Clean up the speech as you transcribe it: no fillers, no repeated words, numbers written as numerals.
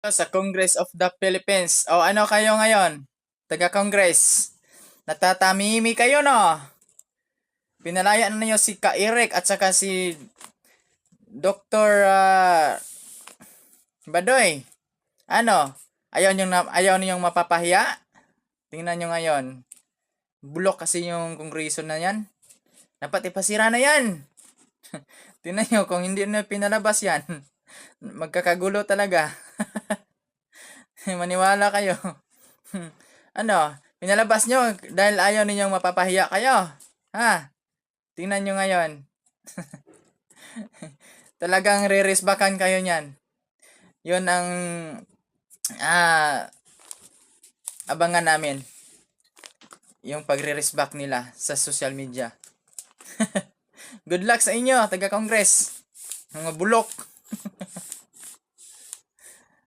Sa Congress of the Philippines. O ano kayo ngayon? Taga-Congress. Natatamimi kayo, no? Pinalaya na niyo si Ka Eric at saka si Dr. Badoy. Ano? Ayaw niyong mapapahiya? Tingnan niyo ngayon. Bulok kasi yung kongreso na yan. Dapat ipasira na yan. Tingnan niyo kung hindi na pinalabas yan. Magkakagulo talaga. Maniwala kayo. Ano? Pinalabas nyo dahil ayaw ninyong mapapahiya kayo. Ha? Tingnan nyo ngayon. Talagang re-resbakan kayo niyan. Yun ang abangan namin. Yung pagre-resback nila sa social media. Good luck sa inyo, taga-Congress. Mga bulok.